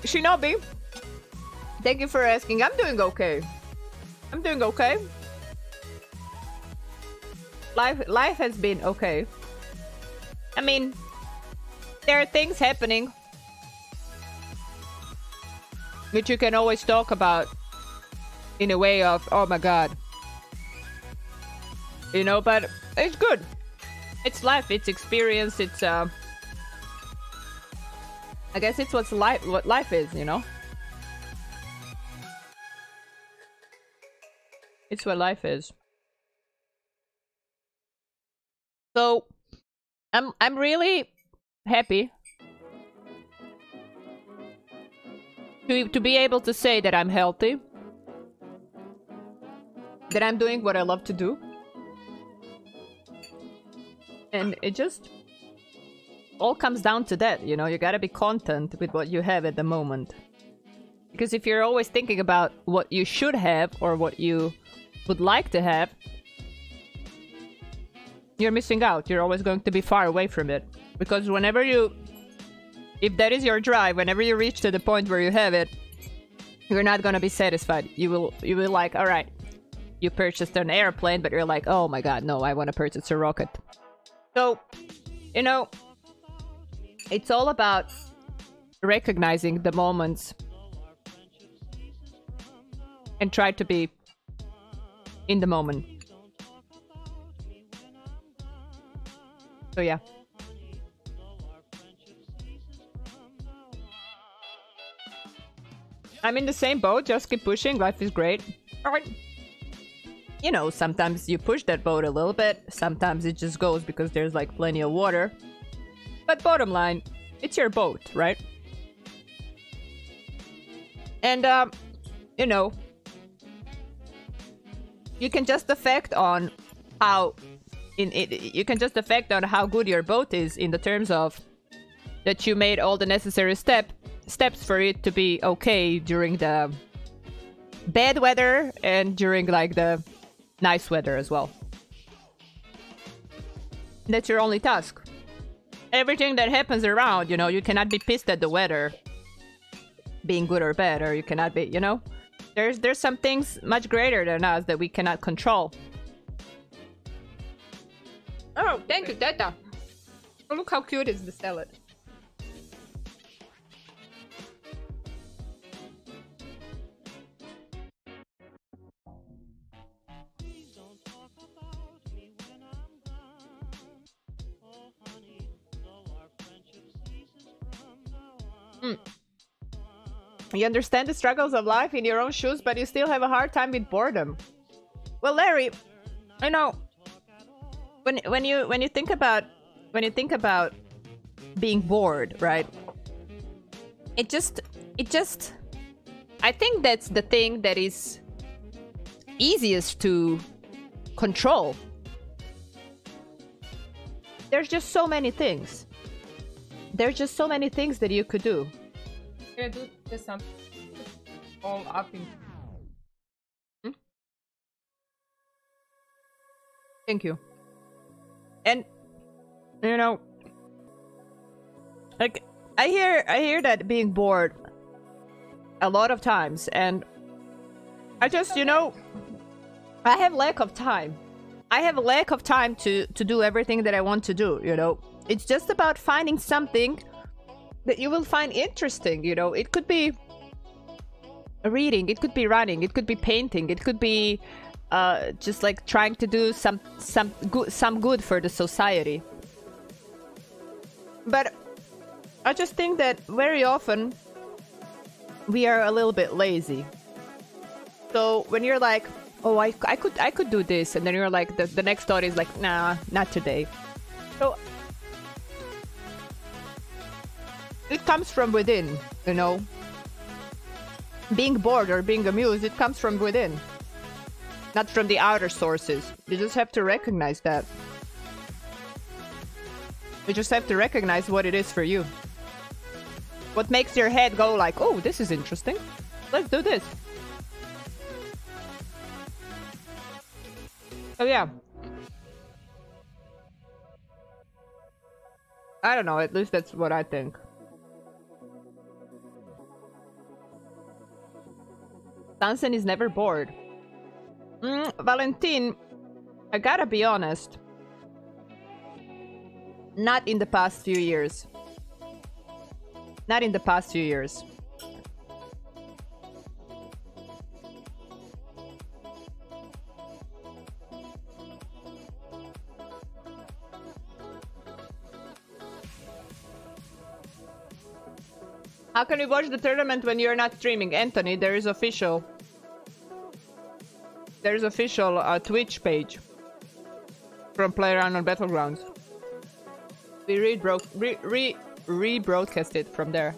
Shinobi, thank you for asking. I'm doing okay. I'm doing okay. Life has been okay. I mean, there are things happening which you can always talk about in a way of, oh my god. You know, but it's good. It's life, it's experience, it's I guess it's what life is, you know? It's what life is. So I'm really happy to be able to say that I'm healthy, that I'm doing what I love to do, and it just all comes down to that, you know. You gotta be content with what you have at the moment, because if you're always thinking about what you should have or what you would like to have, you're missing out. You're always going to be far away from it, because whenever you, if that is your drive, whenever you reach to the point where you have it, you're not gonna be satisfied. You will like, all right, you purchased an airplane, but you're like, oh my god, no, I want to purchase a rocket. So, you know, it's all about recognizing the moments and try to be in the moment. So yeah. I'm in the same boat, just keep pushing, life is great. Alright. You know, sometimes you push that boat a little bit, sometimes it just goes because there's like plenty of water. But bottom line, it's your boat, right? And, you know, you can just affect on how you can just affect on how good your boat is in the terms of that you made all the necessary steps for it to be okay during the bad weather and during like the nice weather as well. That's your only task. Everything that happens around, you know, you cannot be pissed at the weather being good or bad, or you cannot be, you know, there's some things much greater than us that we cannot control. Oh, thank you, Teta. Oh, look how cute is the salad. You understand the struggles of life in your own shoes, but you still have a hard time with boredom. Well, Larry, you know, when you think about being bored, right? It just I think that's the thing that is easiest to control. There's just so many things. There's just so many things that you could do. Can I do this all up in... Thank you. And you know, like I hear that being bored a lot of times, and I just, you know, I have lack of time. I have a lack of time to do everything that I want to do, you know. It's just about finding something that you will find interesting, you know. It could be reading, it could be running, it could be painting, it could be just like trying to do some good for the society. But I just think that very often we are a little bit lazy. So when you're like, oh, I could do this, and then you're like, the next thought is like, nah, not today. So it comes from within, you know. Being bored or being amused, it comes from within, not from the outer sources. You just have to recognize that. You just have to recognize what it is for you. What makes your head go like, oh, this is interesting. Let's do this. Oh yeah. I don't know, at least that's what I think. Sansen is never bored. Valentin, I gotta be honest. Not in the past few years. Not in the past few years. How can you watch the tournament when you're not streaming? Anthony, there is official. There's official Twitch page from PlayerUnknown Battlegrounds. We rebroadcast it from there.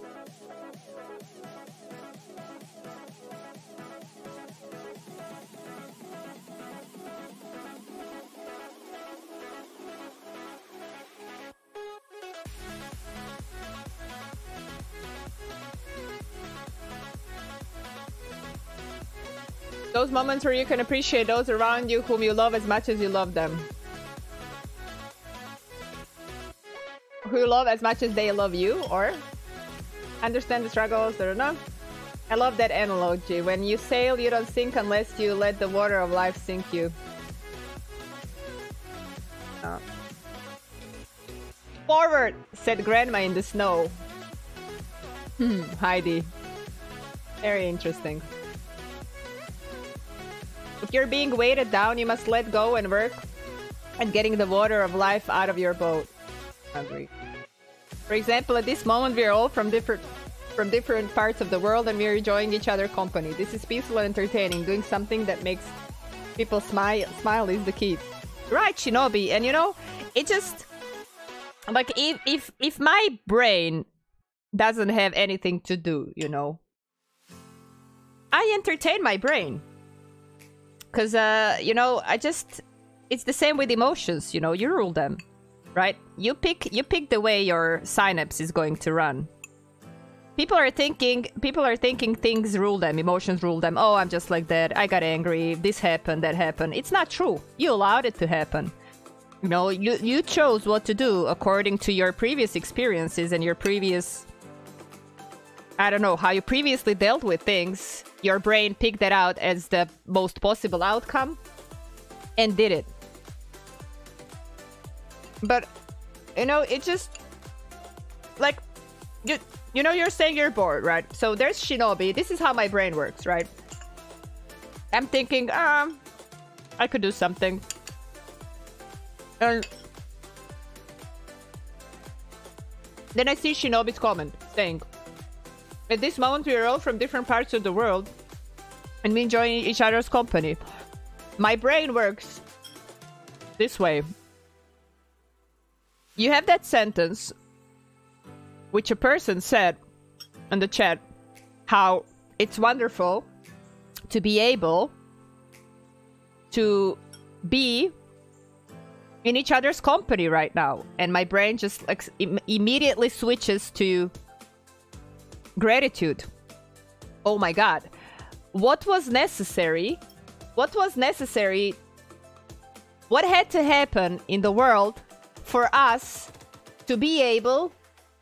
Those moments where you can appreciate those around you whom you love as much as you love them. Who you love as much as they love you, or understand the struggles, I don't know. I love that analogy. When you sail, you don't sink unless you let the water of life sink you. Forward, said Grandma in the snow. Heidi. Very interesting. If you're being weighted down, you must let go and work at getting the water of life out of your boat. Agree. For example, at this moment, we are all from different parts of the world, and we are enjoying each other's company. This is peaceful and entertaining. Doing something that makes people smile is the key. Right, Shinobi. And you know, it just like if my brain doesn't have anything to do, you know, I entertain my brain. Because, you know, it's the same with emotions, you know, you rule them, right? You pick the way your synapse is going to run. People are thinking things rule them, emotions rule them. Oh, I'm just like that. I got angry. This happened, that happened. It's not true. You allowed it to happen. You know, you chose what to do according to your previous experiences and your previous... I don't know, how you previously dealt with things. Your brain picked that out as the most possible outcome and did it. But, you know, it just... Like, you know, you're saying you're bored, right? So there's Shinobi. This is how my brain works, right? I'm thinking, I could do something. And then I see Shinobi's comment saying... At this moment, we are all from different parts of the world, and we enjoy each other's company. My brain works this way. You have that sentence, which a person said in the chat, how it's wonderful to be able to be in each other's company right now. And my brain just like immediately switches to gratitude. Oh my god. What was necessary? What was necessary? What had to happen in the world for us to be able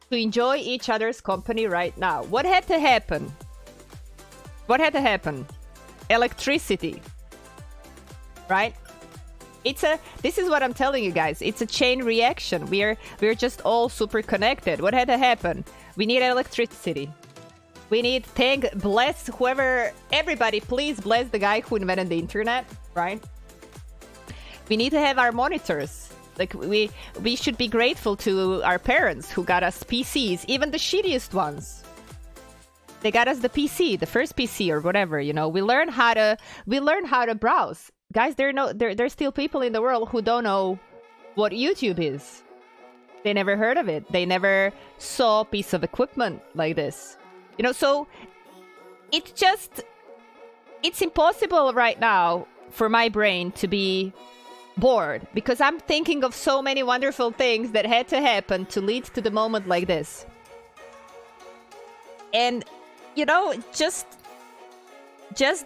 to enjoy each other's company right now? What had to happen? What had to happen? Electricity. Right? This is what I'm telling you guys. It's a chain reaction. We're just all super connected. What had to happen? We need electricity. We need, bless whoever, everybody, please bless the guy who invented the internet, right? We need to have our monitors. Like, we should be grateful to our parents who got us PCs, even the shittiest ones. They got us the PC, the first PC or whatever, you know. We learn how to browse. Guys, there's still people in the world who don't know what YouTube is. They never heard of it. They never saw a piece of equipment like this. You know, so it's impossible right now for my brain to be bored because I'm thinking of so many wonderful things that had to happen to lead to the moment like this. And, you know, just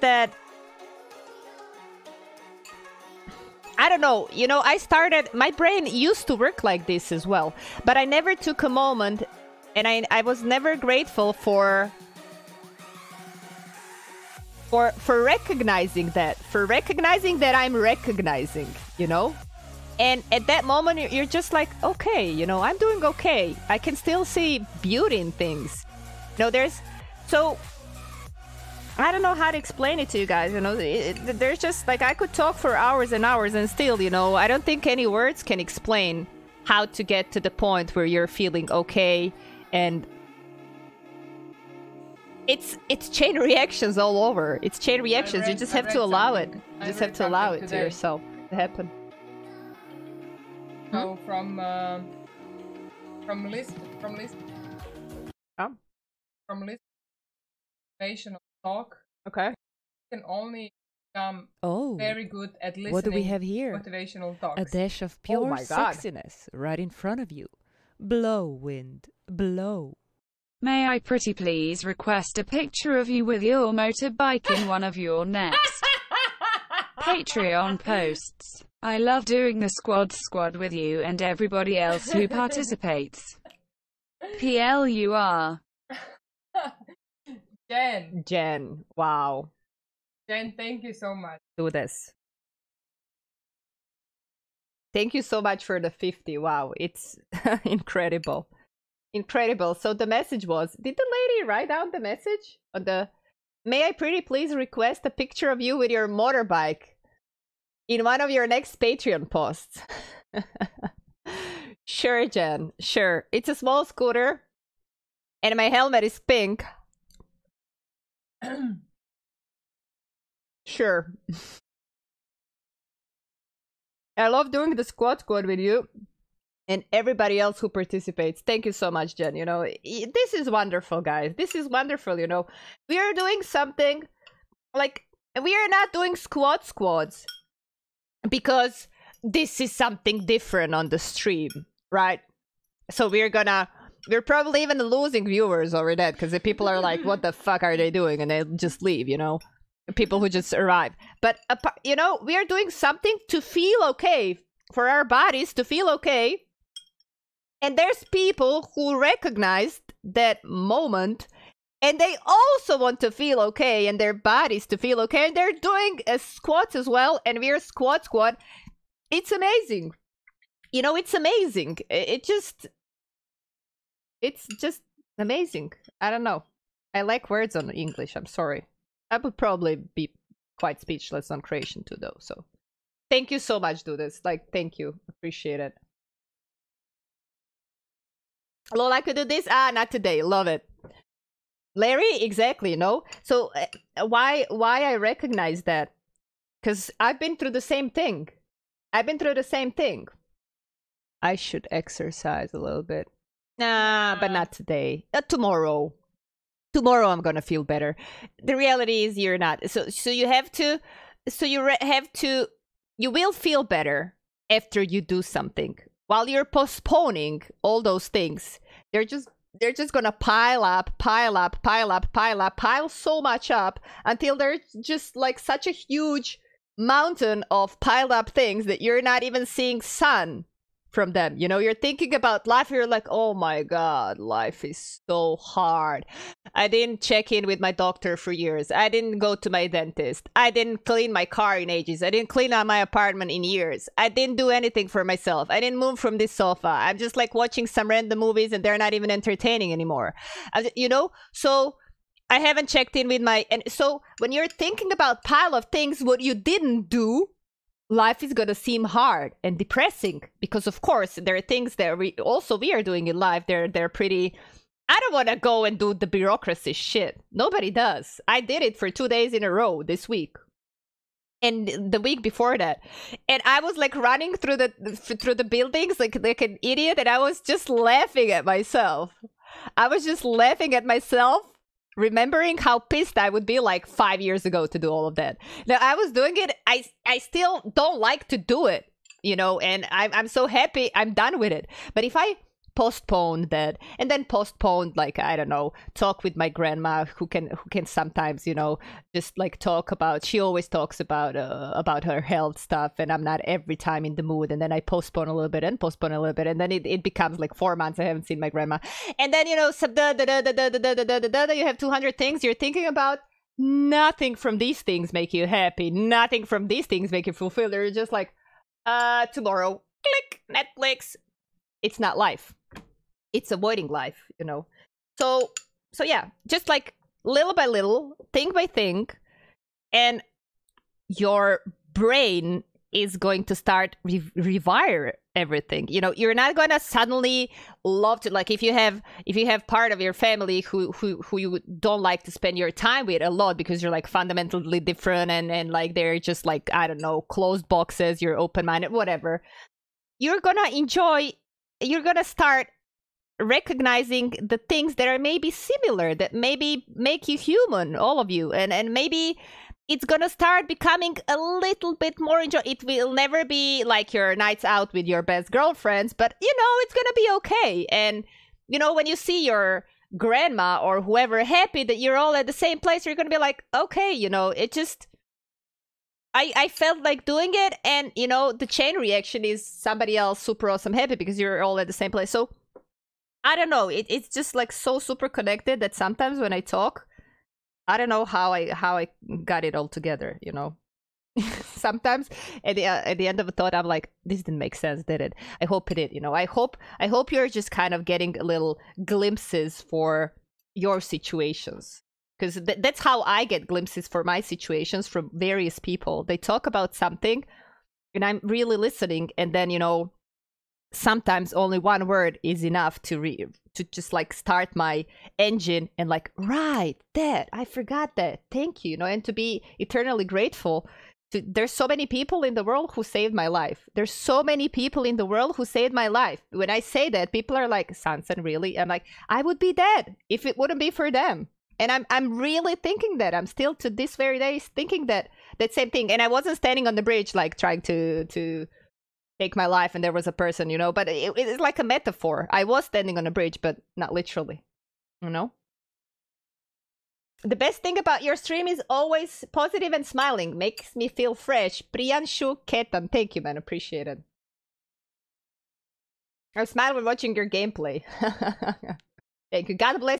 that, I don't know, you know, my brain used to work like this as well, but I never took a moment. And I was never grateful for for recognizing that I'm recognizing, you know? And at that moment, you're just like, okay, you know, I'm doing okay. I can still see beauty in things. You know, so I don't know how to explain it to you guys, you know, there's just like, I could talk for hours and hours and still, you know, I don't think any words can explain how to get to the point where you're feeling okay. And it's chain reactions all over. It's chain reactions. You just have to allow it. You just have to allow it to yourself to happen. So from list motivational talk. Okay. You can only become very good at listening. What do we have here? Motivational talks. A dash of pure sexiness right in front of you. Blow, wind, blow. May I pretty please request a picture of you with your motorbike in one of your next Patreon posts. I love doing the squad with you and everybody else who participates. PLUR. Jen. Wow. Jen, thank you so much. Do this. Thank you so much for the 50. Wow, it's incredible. Incredible. So the message was, did the lady write down the message? On the, may I pretty please request a picture of you with your motorbike in one of your next Patreon posts? Sure, Jen. Sure. It's a small scooter and my helmet is pink. Sure. I love doing the squad with you and everybody else who participates. Thank you so much, Jen. You know, this is wonderful, guys. This is wonderful, you know. We are doing something like, we are not doing squads because this is something different on the stream, right? So we're probably even losing viewers over that because the people are like, what the fuck are they doing? And they just leave, you know, people who just arrive. But, you know, we are doing something to feel okay, for our bodies to feel okay. And there's people who recognized that moment and they also want to feel okay and their bodies to feel okay. And they're doing squats as well. And we're squad. It's amazing. You know, it's amazing. It's just amazing. I don't know. I like words on English. I'm sorry. I would probably be quite speechless on Croatian too, though. So thank you so much, Dudas. Like, thank you. Appreciate it. Lol, I could do this? Ah, not today. Love it. Larry, exactly, no? So why I recognize that? Because I've been through the same thing. I should exercise a little bit. Nah, but not today. Tomorrow. Tomorrow I'm gonna feel better. The reality is you're not. So you have to. So you You will feel better after you do something. While you're postponing all those things, they're just gonna pile so much up until there's just like such a huge mountain of piled up things that you're not even seeing sun from them. You know, you're thinking about life, you're like, oh my god, life is so hard. I didn't check in with my doctor for years. I didn't go to my dentist. I didn't clean my car in ages. I didn't clean out my apartment in years. I didn't do anything for myself. I didn't move from this sofa. I'm just like watching some random movies and they're not even entertaining anymore. You know, so I haven't checked in with my... And so when you're thinking about pile of things, what you didn't do, life is going to seem hard and depressing because, of course, there are things that we are doing in life. They're pretty... I don't want to go and do the bureaucracy shit. Nobody does. I did it for 2 days in a row this week. And the week before that. And I was like running through the buildings like an idiot. And I was just laughing at myself. Remembering how pissed I would be like 5 years ago to do all of that. Now I was doing it. I still don't like to do it, you know, and I'm so happy I'm done with it. But if I postponed that and then postponed, like, I don't know, talk with my grandma who can sometimes, you know, just like talk about, she always talks about her health stuff and I'm not every time in the mood, and then I postpone a little bit and then it becomes like 4 months I haven't seen my grandma, and then, you know, you have 200 things you're thinking about, nothing from these things make you happy. Nothing from these things make you fulfilled. You're just like, tomorrow, click, Netflix. It's not life. It's avoiding life, you know. So yeah, just like little by little, thing by thing, and your brain is going to start rewire everything. You know, you're not gonna suddenly love to, like, if you have part of your family who you don't like to spend your time with a lot because you're like fundamentally different and like they're just like, I don't know, closed boxes, you're open-minded, whatever. You're gonna start recognizing the things that are maybe similar, that maybe make you human, all of you, and maybe it's gonna start becoming a little bit more enjoyable. It will never be like your nights out with your best girlfriends, but you know, it's gonna be okay. And you know, when you see your grandma or whoever happy that you're all at the same place, you're gonna be like, okay, you know, it just, I felt like doing it, and you know, the chain reaction is somebody else super awesome happy because you're all at the same place. So I don't know, it's just like so super connected that sometimes when I talk, I don't know how I got it all together, you know. Sometimes at the end of a thought, I'm like, this didn't make sense, did it? I hope it did, you know. I hope you're just kind of getting little glimpses for your situations, because that's how I get glimpses for my situations from various people. They talk about something, and I'm really listening, and then, you know, sometimes only one word is enough to just like start my engine and like, right, that, I forgot that, thank you, you know, and to be eternally grateful. There's so many people in the world who saved my life. There's so many people in the world who saved my life. When I say that, people are like, Sansen, really? I'm like, I would be dead if it wouldn't be for them. And I'm really thinking that. I'm still to this very day thinking that same thing. And I wasn't standing on the bridge like trying to take my life and there was a person, you know, but it's like a metaphor. I was standing on a bridge, but not literally, you know. The best thing about your stream is always positive and smiling. Makes me feel fresh. Priyanshu Ketan. Thank you, man. Appreciate it. I smile when watching your gameplay. Thank you. God bless